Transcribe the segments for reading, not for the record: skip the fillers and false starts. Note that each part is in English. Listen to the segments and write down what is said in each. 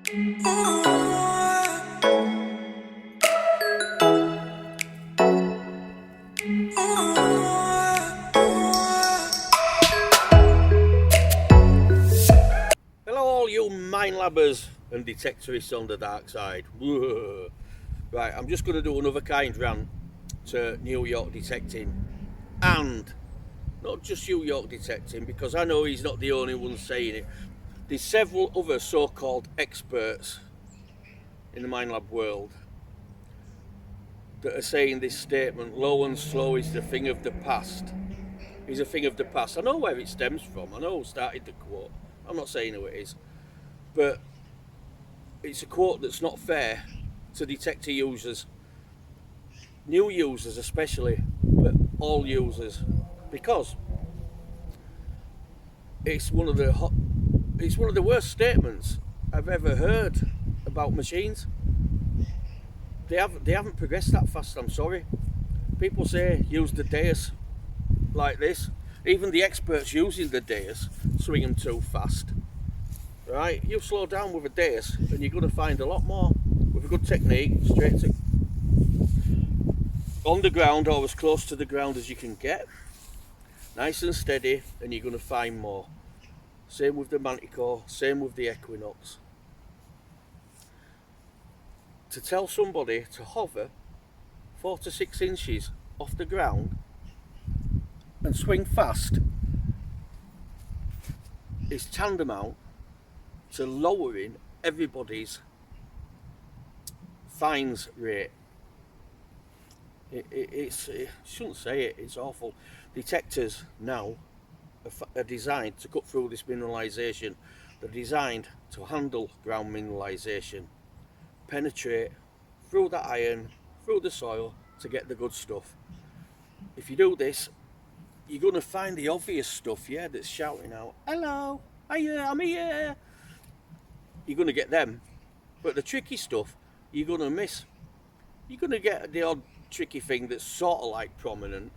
Hello all you mind labbers and detectorists on the dark side. Whoa. Right, I'm just going to do another kind rant to New York Detecting, and not just New York Detecting, because I know he's not the only one saying it. There's several other so-called experts in the mind lab world that are saying this statement, low and slow is the thing of the past. Is a thing of the past. I know where it stems from. I know who started the quote. I'm not saying who it is. But it's a quote that's not fair to detector users, new users especially, but all users, because it's one of the worst statements I've ever heard about machines. They haven't progressed that fast. I'm sorry. People say use the dais like this. Even the experts using the dais swing them too fast. Right? You slow down with a dais, and you're going to find a lot more with a good technique, straight to on the ground or as close to the ground as you can get, nice and steady, and you're going to find more. Same with the Manticore, same with the Equinox. To tell somebody to hover 4 to 6 inches off the ground and swing fast is tantamount to lowering everybody's fines rate. I shouldn't say it, it's awful. Detectors now are designed to cut through this mineralisation. They're designed to handle ground mineralisation, penetrate through the iron, through the soil to get the good stuff. If you do this, you're going to find the obvious stuff, yeah, that's shouting out, hello, hiya, I'm here. You're going to get them, but the tricky stuff you're going to miss. You're going to get the odd tricky thing that's sort of like prominent,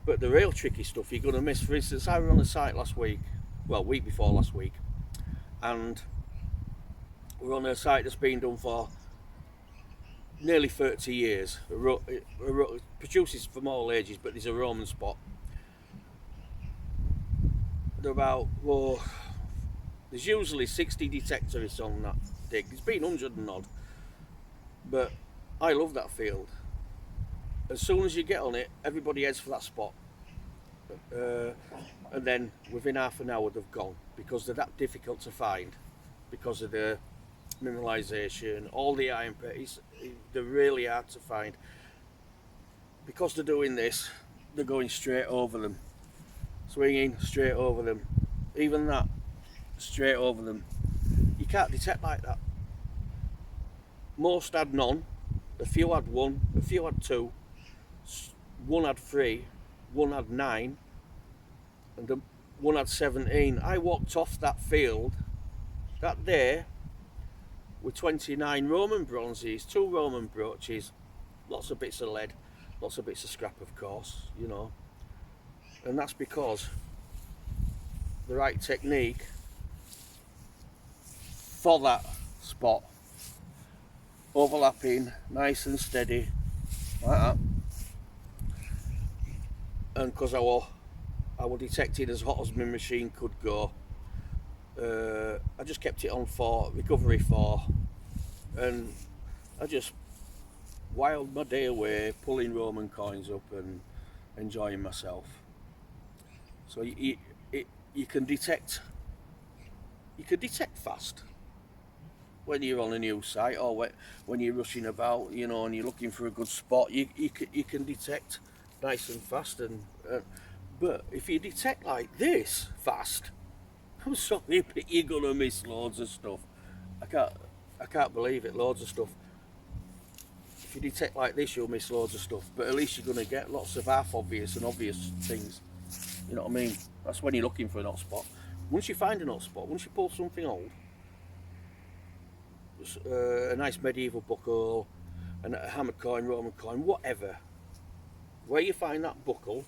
but the real tricky stuff you're going to miss. For instance, I was on a site last week, week before last week, and we're on a site that's been done for nearly 30 years. It produces from all ages, but there's a Roman spot. There's usually 60 detectorists on that dig. There's been 100 and odd, but I love that field. As soon as you get on it, everybody heads for that spot. And then within half an hour they've gone, because they're that difficult to find, because of the mineralisation, all the iron. They're really hard to find. Because they're doing this, they're going straight over them, swinging straight over them, even that, straight over them. You can't detect like that. Most had none, a few had one, a few had two, one had 3, one had 9, and one had 17. I walked off that field that day with 29 Roman bronzes, 2 Roman brooches, lots of bits of lead, lots of bits of scrap, of course, you know. And that's because the right technique for that spot, overlapping, nice and steady, like that. And because I was detecting as hot as my machine could go, I just kept it on for recovery 4, and I just whiled my day away pulling Roman coins up and enjoying myself. So you can detect fast when you're on a new site, or when you're rushing about, you know, and you're looking for a good spot. You can detect nice and fast, but if you detect like this fast, I'm sorry, but you're gonna miss loads of stuff. I can't believe it. Loads of stuff. If you detect like this, you'll miss loads of stuff, but at least you're gonna get lots of half obvious and obvious things. You know what I mean? That's when you're looking for an hot spot. Once you find an hot spot, once you pull something old, a nice medieval buckle, a hammered coin, Roman coin, whatever, where you find that buckle,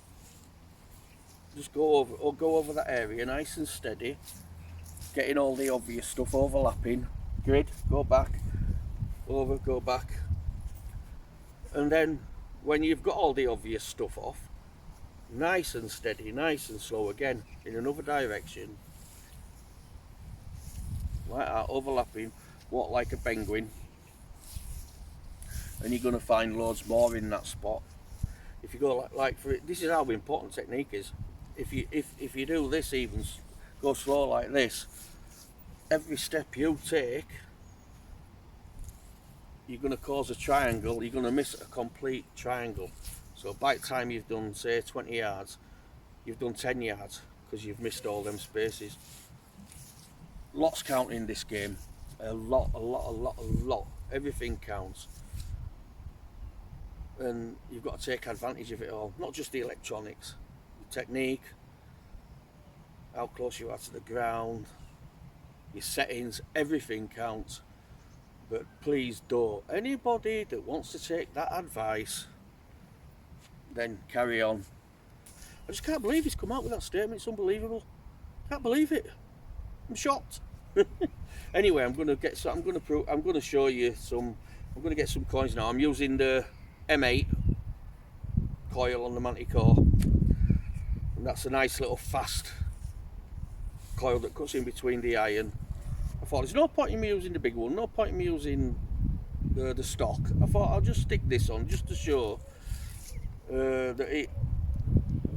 just go over that area nice and steady, getting all the obvious stuff overlapping, grid, go back, over, go back, and then when you've got all the obvious stuff off, nice and steady, nice and slow again in another direction, like that, overlapping, walk like a penguin, and you're going to find loads more in that spot. If you go like for it, this is how important technique is. If you do this, even go slow like this, every step you take, you're going to cause a triangle, you're going to miss a complete triangle. So by the time you've done, say, 20 yards, you've done 10 yards because you've missed all them spaces. Lots count in this game. A lot. Everything counts. And you've got to take advantage of it all. Not just the electronics, the technique, how close you are to the ground, your settings, everything counts. But please don't. Anybody that wants to take that advice, then carry on. I just can't believe he's come out with that statement. It's unbelievable. Can't believe it. I'm shocked. Anyway, I'm going to show you some. I'm going to get some coins now. I'm using the M8 coil on the Manticore, and that's a nice little fast coil that cuts in between the iron. I thought there's no point in me using the big one, no point in me using the stock. I thought I'll just stick this on just to show that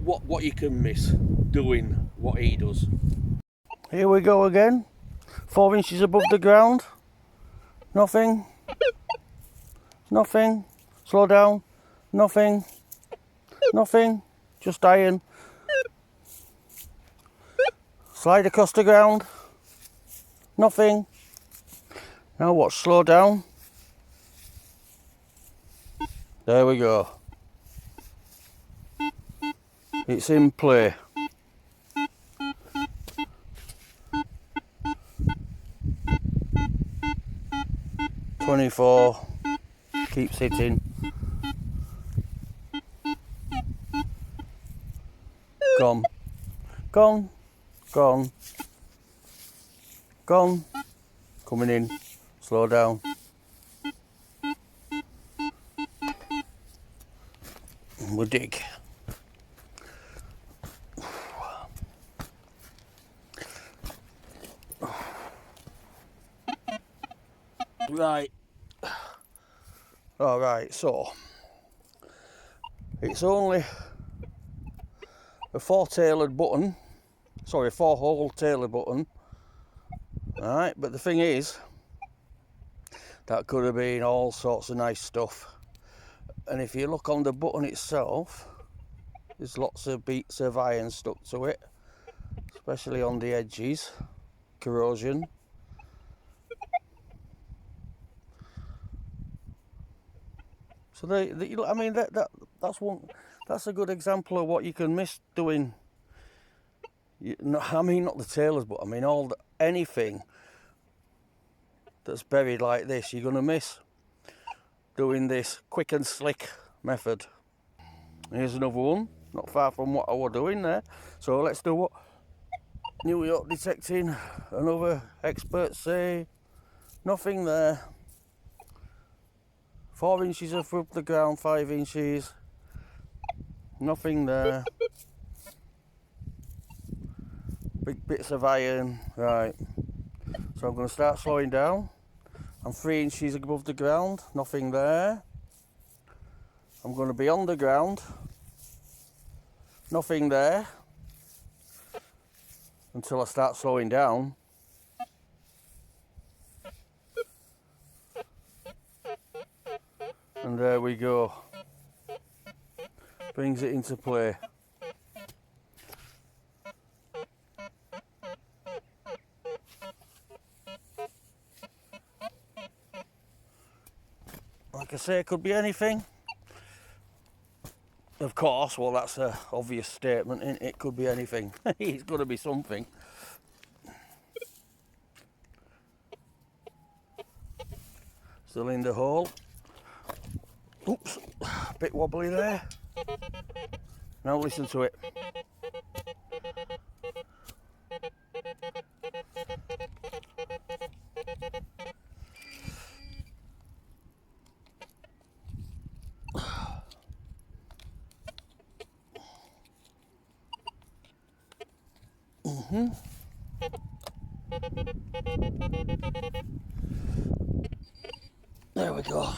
what you can miss doing what he does. Here we go again, 4 inches above the ground, nothing, slow down, nothing, just iron, slide across the ground, nothing. Now watch, slow down, there we go, it's in play. .24, keeps hitting. Gone. Coming in, slow down. We'll dig. Right. Alright, so it's only a 4-tailored button, sorry, 4-hole tailored button. Alright, but the thing is, that could have been all sorts of nice stuff. And if you look on the button itself, there's lots of beats of iron stuck to it, especially on the edges, corrosion. So I mean that's a good example of what you can miss doing. I mean, not the tailors, but I mean anything that's buried like this, you're gonna miss doing this quick and slick method. Here's another one, not far from what I was doing there. So let's do what New York Detecting and other experts say. Nothing there. 4 inches above the ground, 5 inches. Nothing there. Big bits of iron. Right. So I'm going to start slowing down. I'm 3 inches above the ground. Nothing there. I'm going to be on the ground. Nothing there. Until I start slowing down. And there we go. Brings it into play. Like I say, it could be anything. Of course, well, that's an obvious statement, isn't it? It could be anything. It's got to be something. Still in the hole. Oops, a bit wobbly there. Now listen to it. There we go.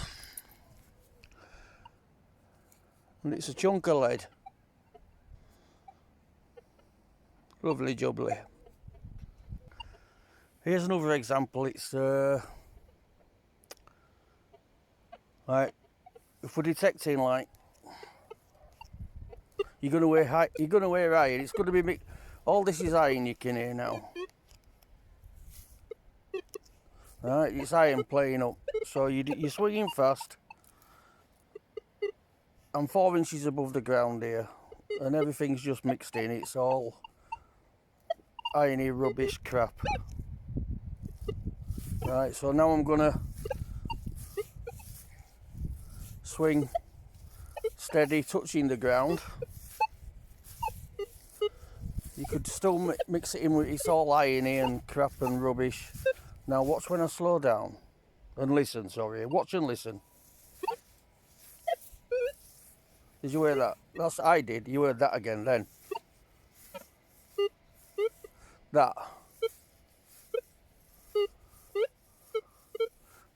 And it's a chunk of lead. Lovely jubbly. Here's another example. It's like if we're detecting, like you're gonna wear iron. It's gonna be all this is iron you can hear now. Right, it's iron playing up. So you're swinging fast. I'm 4 inches above the ground here, and everything's just mixed in. It's all irony rubbish crap. Right, so now I'm gonna swing steady, touching the ground. You could still mix it in with, it's all irony and crap and rubbish. Now watch when I slow down and listen, sorry, watch and listen. Did you hear that? That's I did, you heard that again then. That.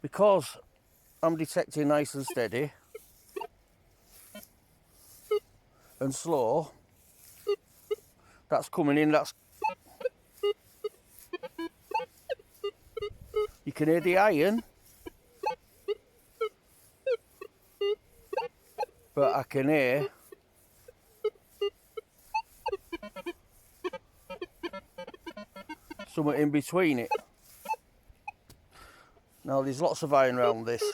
Because I'm detecting nice and steady and slow, that's coming in, that's... You can hear the iron, but I can hear something in between it. Now there's lots of iron around this.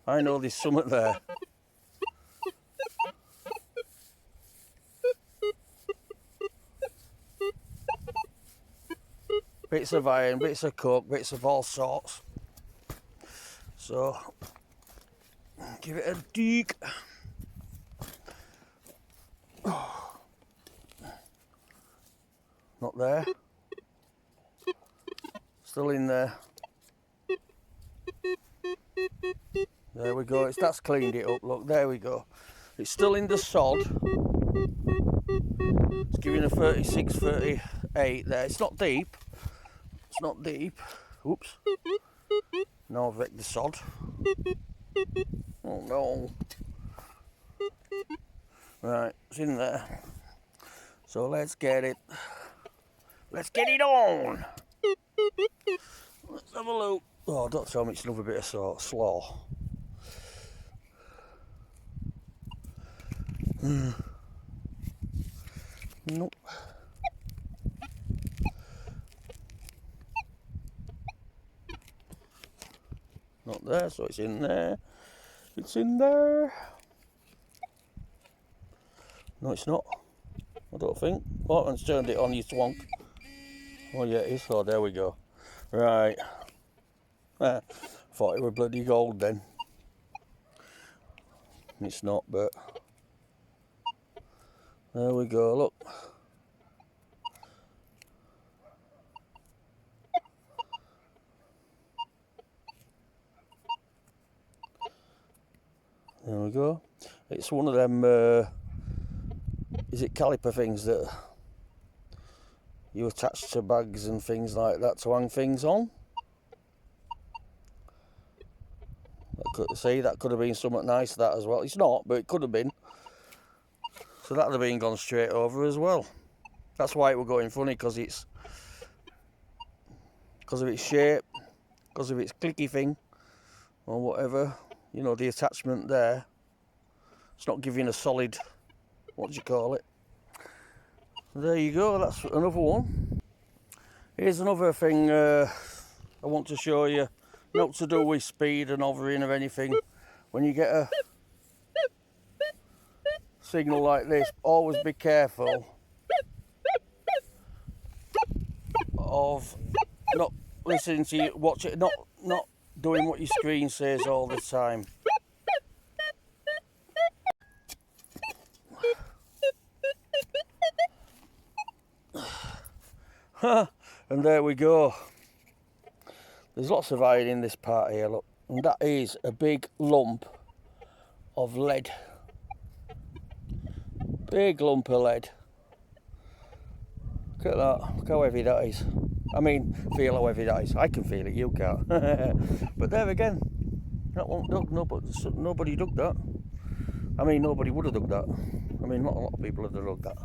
I know there's something there. Bits of iron, bits of coke, bits of all sorts. So, give it a dig. Not there. Still in there. There we go, that's cleaned it up, look, there we go. It's still in the sod. It's giving a 36, 38 there. It's not deep. It's not deep. Oops. Now I've wrecked the sod. Oh no. Right, it's in there. So let's get it. Let's get it on. Let's have a look. Oh, don't tell me it's another bit of slaw. Nope. Not there, so it's in there. It's in there. No, it's not. I don't think. Bartman's turned it on, you twonk. Oh yeah, it is. Oh, there we go. Right. Thought it were bloody gold then. It's not, but there we go, look. There we go. It's one of them, is it caliper things that you attach to bags and things like that to hang things on? That could have been something nice, that as well. It's not, but it could have been. So that would have been gone straight over as well. That's why it were going funny, because of its shape, because of its clicky thing, or whatever. You know, the attachment there. It's not giving a solid, what do you call it? There you go, that's another one. Here's another thing I want to show you. Not to do with speed and hovering or anything. When you get a signal like this, always be careful of not listening to you, watch it, not doing what your screen says all the time. And there we go. There's lots of iron in this part here, look. And that is a big lump of lead. Big lump of lead. Look at that. Look how heavy that is. I mean, feel how heavy that is. I can feel it, you can't. But there again, that won't dug. Nobody dug that. I mean, nobody would have dug that. I mean, not a lot of people have dug that,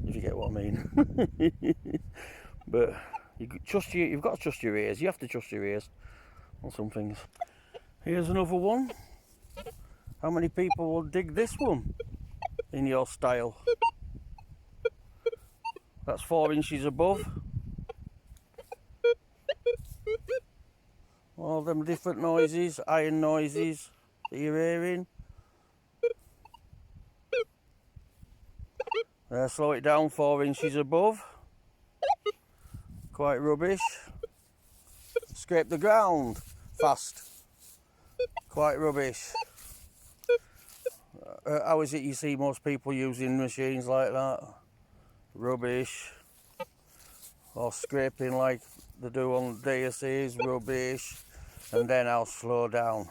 if you get what I mean. But you've got to trust your ears. You have to trust your ears on some things. Here's another one. How many people will dig this one in your style? That's 4 inches above. All them different noises, iron noises that you're hearing. Slow it down, 4 inches above. Quite rubbish. Scrape the ground fast. Quite rubbish. How is it you see most people using machines like that? Rubbish. Or scraping like they do on DSCs, rubbish. And then I'll slow down.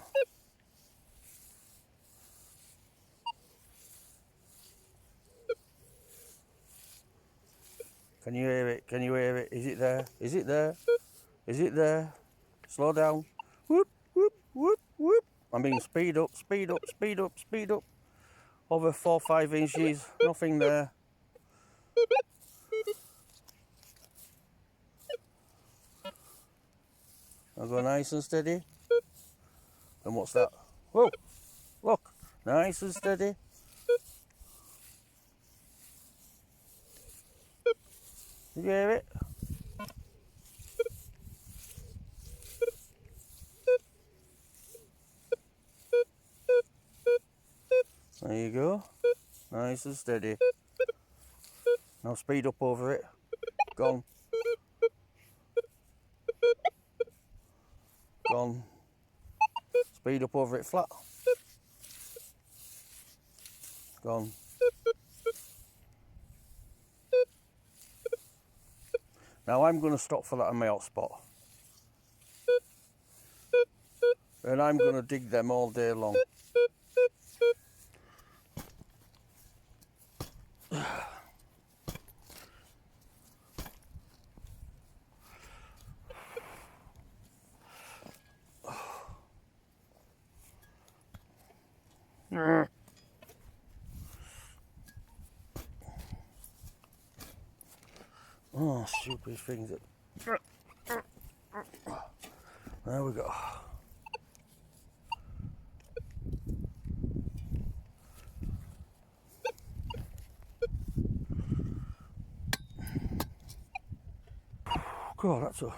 Can you hear it? Can you hear it? Is it there? Is it there? Is it there? Slow down. Whoop, whoop, whoop, whoop. I mean, speed up, speed up, speed up, speed up. Over 4 or 5 inches, nothing there. I'll go nice and steady. And what's that? Whoa, look, nice and steady. Did you hear it? There you go. Nice and steady. Now speed up over it. Gone. Gone. Speed up over it flat. Gone. Now I'm going to stop for that on my hotspot. And I'm going to dig them all day long. Oh, stupid things. There we go. God, there's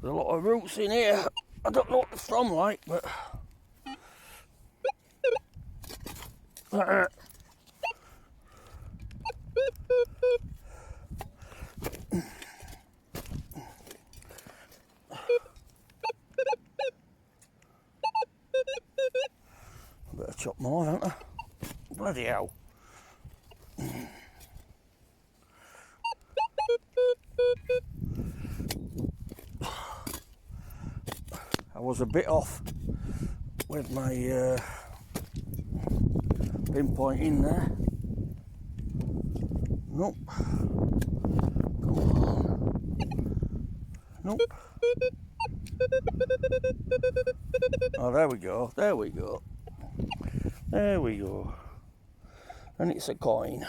a lot of roots in here. I don't know what they're from, like, but I better chop more, don't I? Bloody hell. I was a bit off with my pinpointing there. Nope. Come on. Nope. Oh, there we go. There we go. There we go. And it's a coin.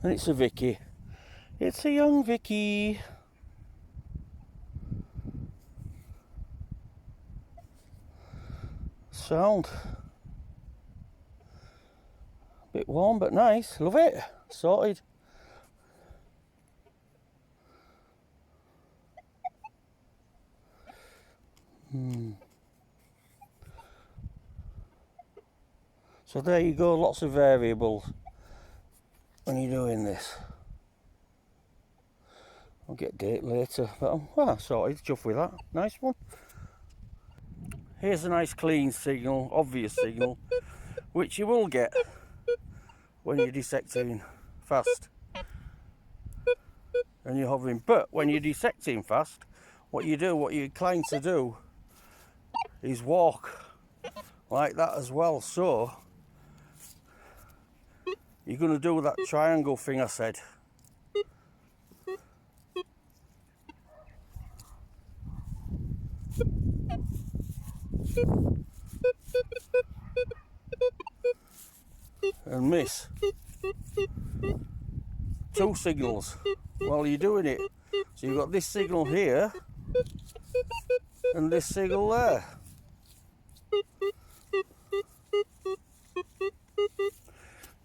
And it's a Vicky. It's a young Vicky. Sound. Bit warm but nice. Love it. Sorted. So there you go, lots of variables when you're doing this. I'll get a date later, but I'm sorted, chuffed with that. Nice one. Here's a nice clean signal, obvious signal, which you will get when you're dissecting fast. and you're hovering. But when you're detecting fast, what you're inclined to do is walk like that as well. So you're going to do that triangle thing I said. And miss 2 signals while you're doing it. So you've got this signal here and this signal there.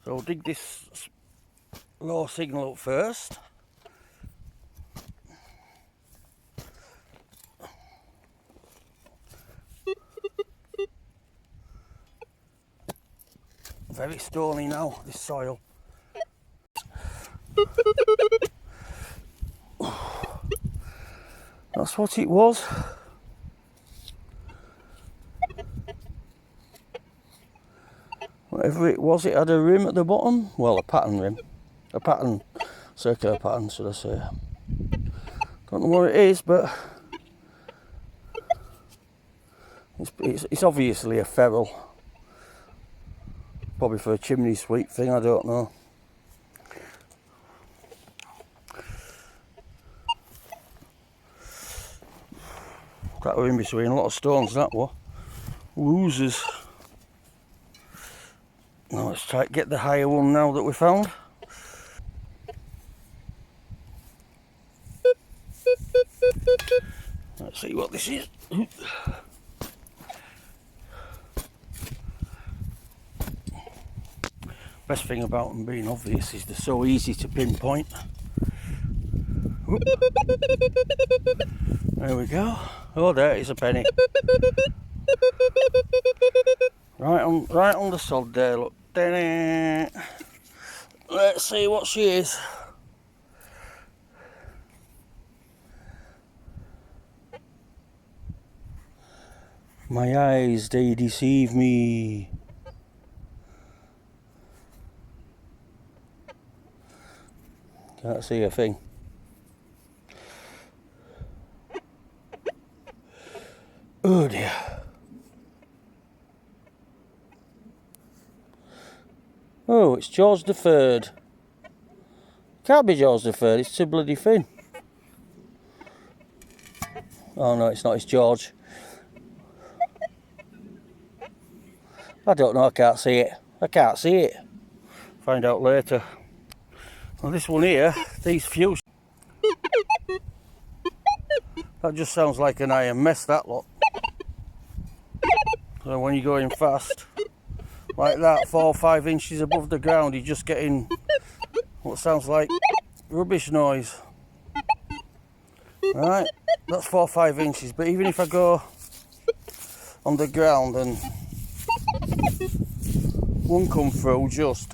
So dig this low signal up first. Very stony now, this soil. That's what it was. Whatever it was, it had a rim at the bottom. Well, a pattern rim. A pattern, circular pattern, should I say. Don't know what it is, but it's obviously a ferrule. Probably for a chimney sweep thing, I don't know. That were in between a lot of stones, that was. Woozers. Now let's try to get the higher one now that we found. Let's see what this is. Best thing about them being obvious is they're so easy to pinpoint. Whoop. There we go. Oh, there is a penny. Right on the sod there, look. Let's see what she is. My eyes, they deceive me. Can't see a thing. Oh dear. Oh, it's George the Third. Can't be George the Third, it's too bloody thin. Oh no, it's not, it's George. I don't know, I can't see it. I can't see it. Find out later. Well, this one here, these few. That just sounds like an iron mess, that lot. So when you're going fast, like that, 4 or 5 inches above the ground, you're just getting what sounds like rubbish noise. Right, that's 4 or 5 inches, but even if I go on the ground and one come through just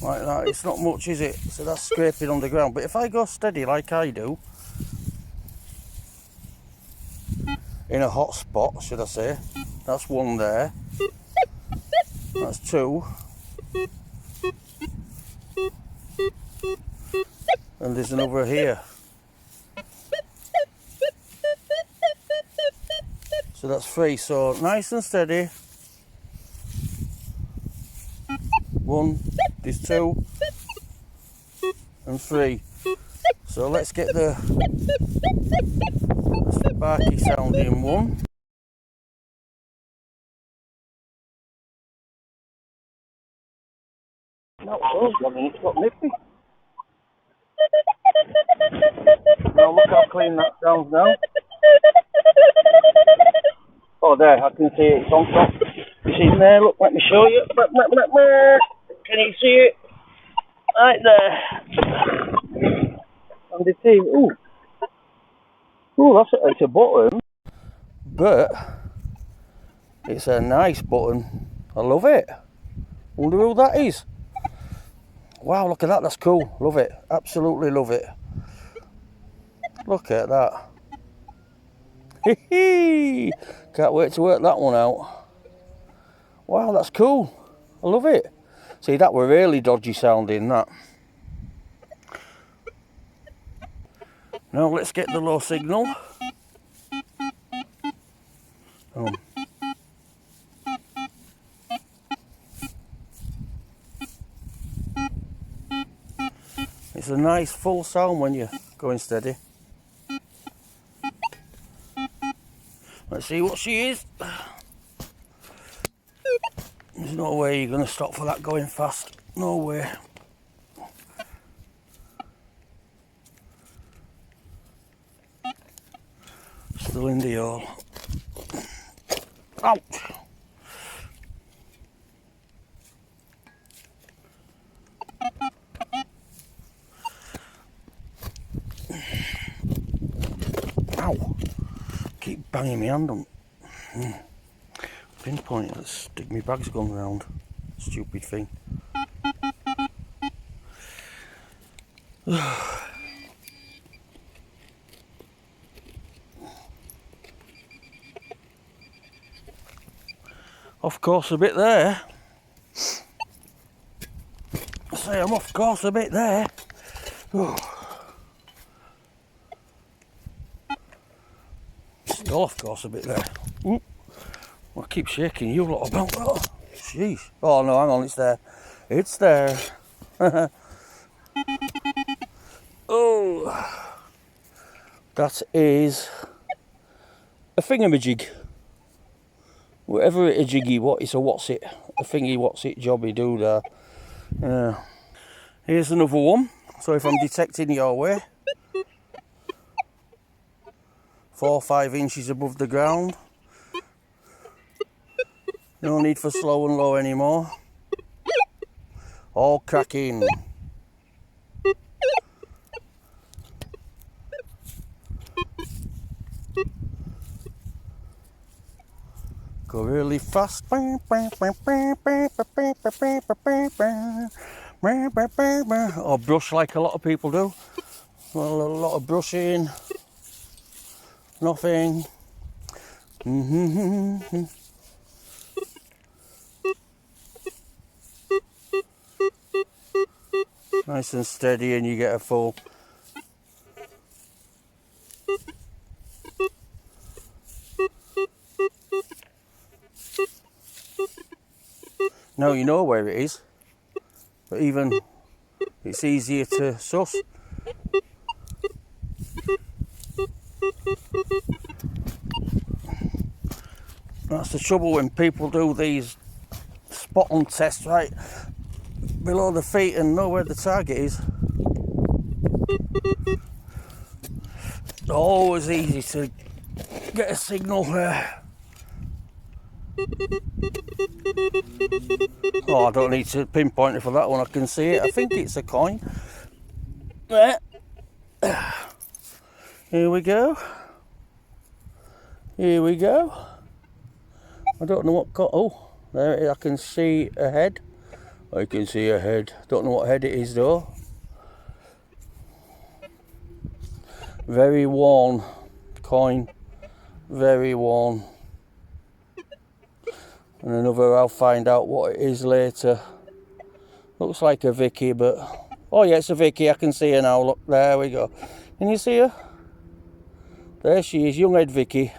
like that, it's not much, is it? So that's scraping on the ground. But if I go steady like I do, in a hot spot, should I say, that's one there, that's 2, and there's another here. So that's 3, so nice and steady. 1, there's 2, and 3. So let's get the sparky sounding one. Not those one, it's got nippy. Now look how clean that sounds now. Oh, there, I can see it, it's on top. It's in there, look, let me show you. Can you see it? Right there. And the team, ooh, it's a button. But it's a nice button. I love it. Wonder who that is. Wow, look at that, that's cool. Love it, absolutely love it. Look at that. Can't wait to work that one out. Wow, that's cool. I love it. See, that were really dodgy sounding, that. Now let's get the low signal. Oh. It's a nice full sound when you're going steady. Let's see what she is. There's no way you're going to stop for that going fast. No way. Still in the hole. Ouch! Ow! Keep banging my hand on. Pinpoint, let's stick my bag's gone round. Stupid thing. Off course a bit there. I say I'm off course a bit there. Still off course a bit there. Well, I keep shaking you lot about that. Oh, jeez. Oh no, hang on, it's there. It's there. Oh, that is a thingamajig. Whatever it a jiggy, what it's a what's it, a thingy what's it jobby do there. Yeah. Here's another one. So if I'm detecting your way, 4 or 5 inches above the ground. No need for slow and low anymore. All cracking. Go really fast. Or brush like a lot of people do. Well, a lot of brushing. Nothing. Nice and steady, and you get a full. Now you know where it is, but even it's easier to suss. That's the trouble when people do these spot on tests right below the feet and know where the target is. It's always easy to get a signal there. Oh, I don't need to pinpoint it for that one, I can see it. I think it's a coin. There. Here we go. Here we go. I don't know what got. Oh, there it is. I can see a head. I can see a head. Don't know what head it is though. Very worn coin. Very worn. And another, I'll find out what it is later. Looks like a Vicky, but oh yeah, it's a Vicky. I can see her now. Look, there we go. Can you see her? There she is, young head Vicky.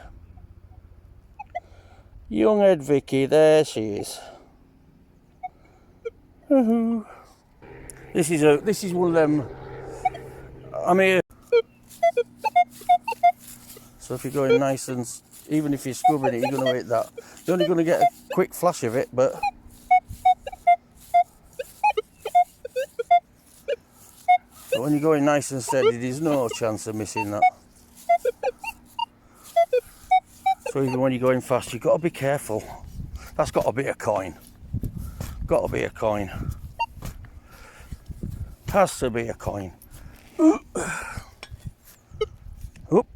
Young head Vicky, there she is. This is one of them. I'm here. So if you're going nice and, even if you're scrubbing it, you're going to hit that. You're only going to get a quick flash of it, but when you're going nice and steady, there's no chance of missing that. So even when you're going fast, you've got to be careful. That's got to be a coin. Got to be a coin. Has to be a coin. Oop. Oop.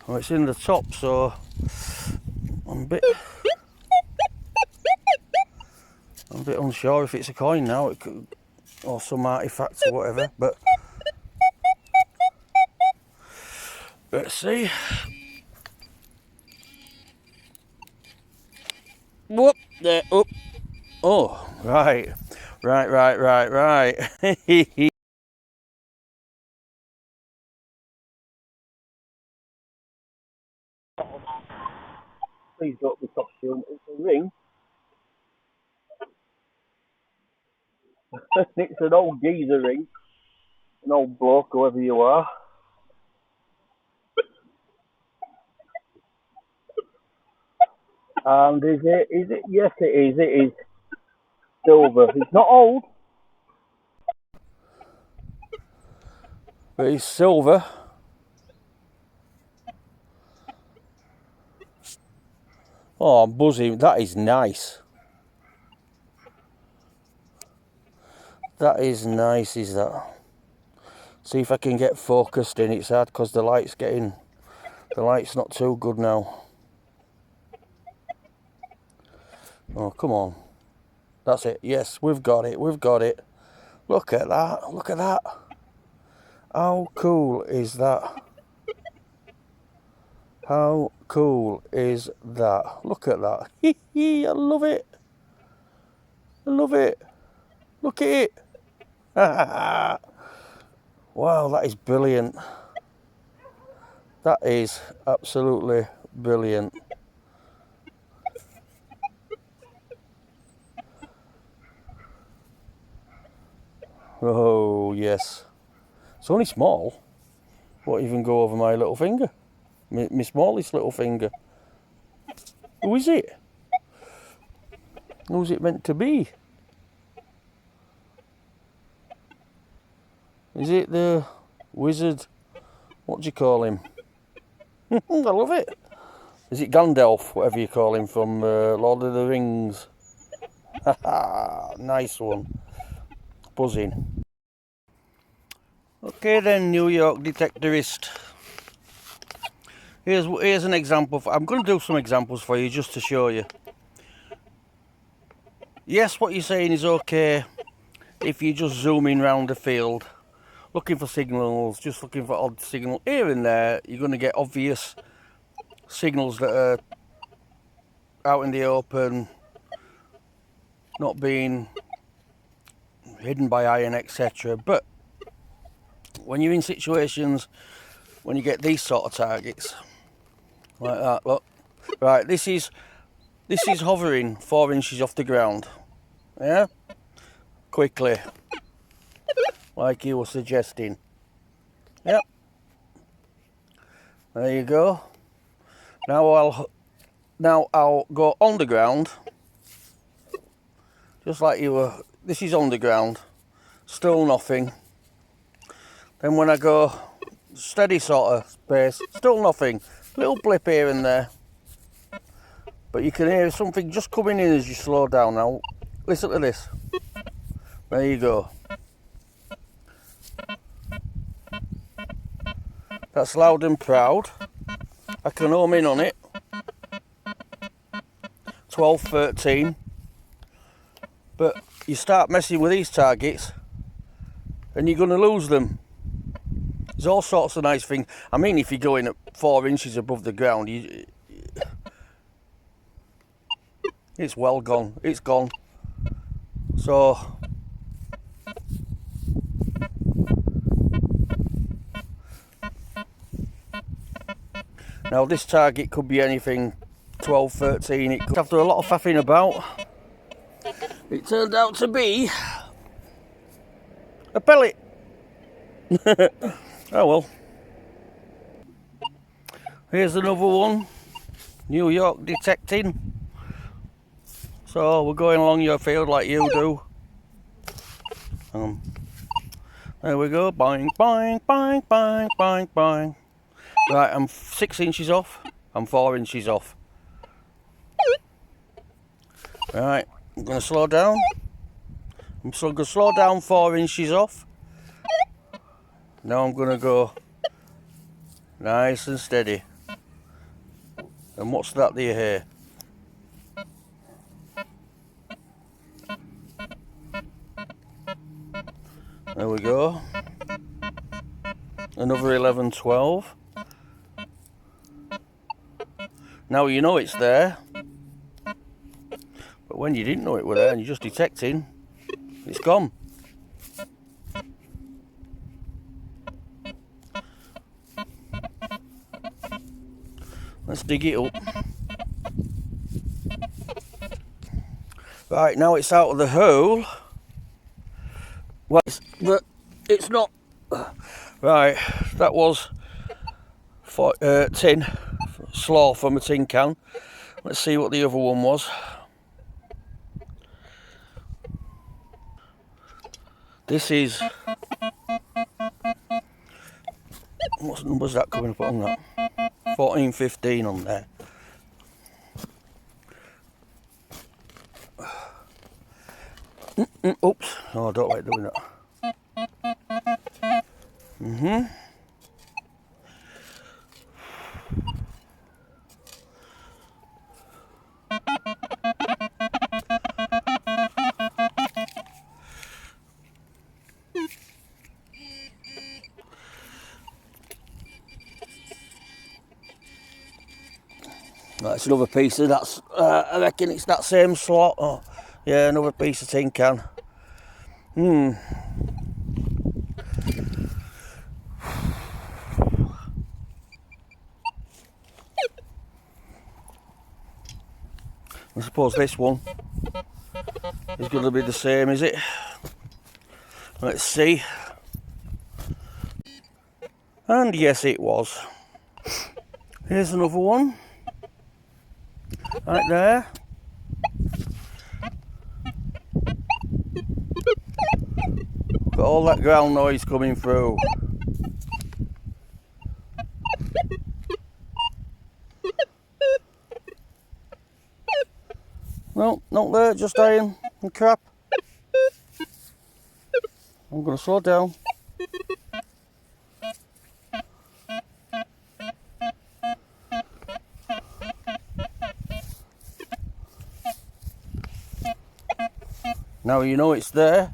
Well, it's in the top, so I'm a bit unsure if it's a coin now. It could, or some artifact or whatever, but let's see. Whoop, there, up. Oh, right. Please don't be costume. It's a ring. It's an old geezer ring. An old bloke, whoever you are. And is it? Yes, it is. It is silver. It's not old, but it's silver. Oh, I'm buzzing. That is nice. That is nice, is that? See if I can get focused in. It's hard because the light's not too good now. Oh, come on. That's it. Yes, we've got it. We've got it. Look at that. Look at that. How cool is that? How cool is that? Look at that. I love it. I love it. Look at it. Wow, that is brilliant. That is absolutely brilliant. Oh, yes. It's only small. Won't even go over my little finger. My smallest little finger. Who is it? Who's it meant to be? Is it the wizard? What do you call him? I love it. Is it Gandalf, whatever you call him, from Lord of the Rings? Nice one. Buzzing. Okay then, New York detectorist. Here's an example. I'm going to do some examples for you just to show you. Yes, what you're saying is okay if you're just zooming around the field, looking for signals, just looking for odd signal here and there. You're going to get obvious signals that are out in the open, not being hidden by iron, etc. But when you're in situations when you get these sort of targets like that, look, right, this is hovering 4 inches off the ground, yeah, quickly, like you were suggesting. Yep, there you go. Now I'll go on the ground, just like you were. This is on the ground, still nothing. Then when I go steady sort of pace, still nothing. Little blip here and there. But you can hear something just coming in as you slow down. Now, listen to this. There you go. That's loud and proud. I can home in on it. 12, 13. But you start messing with these targets and you're going to lose them. There's all sorts of nice things. I mean, if you're going at 4 inches above the ground, it's well gone. It's gone. So now this target could be anything 12, 13. It could, after a lot of faffing about, it turned out to be a pellet. Oh well. Here's another one. New York detecting. So we're going along your field like you do. There we go. Bang, bang, bang, bang, bang, bang. Right, I'm 6 inches off. I'm 4 inches off. Right, I'm going to slow down. I'm still going to slow down 4 inches off. Now I'm going to go nice and steady. And what's that do you hear? There we go. Another 11, 12. Now you know it's there. But when you didn't know it were there and you're just detecting, it's gone. Let's dig it up. Right, now it's out of the hole. Well, it's not. Right, that was for tin slaw from a tin can. Let's see what the other one was. This is, what number's that coming up on that? 1415 on there. Oops, oh, I don't like doing that. That's another piece of that. I reckon it's that same slot. Oh, yeah, another piece of tin can. I suppose this one is going to be the same, is it? Let's see. And yes, it was. Here's another one. Right there. Got all that ground noise coming through. No, not there, just iron and crap. I'm going to slow down. Now you know it's there.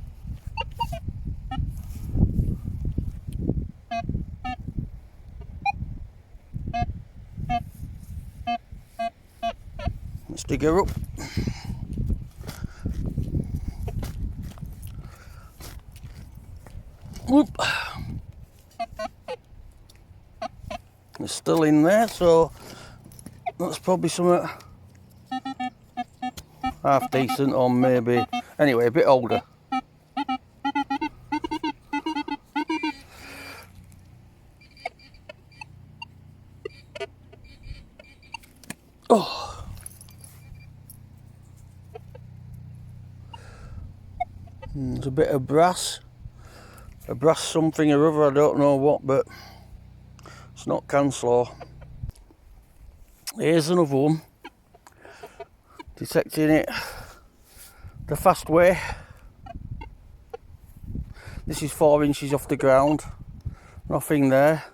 Let's dig her up. Whoop. It's still in there, so that's probably something half decent, or maybe, anyway, a bit older. Oh. There's a bit of brass. A brass something or other, I don't know what, but it's not can slaw. Here's another one. Detecting it the fast way. This is 4 inches off the ground. Nothing there.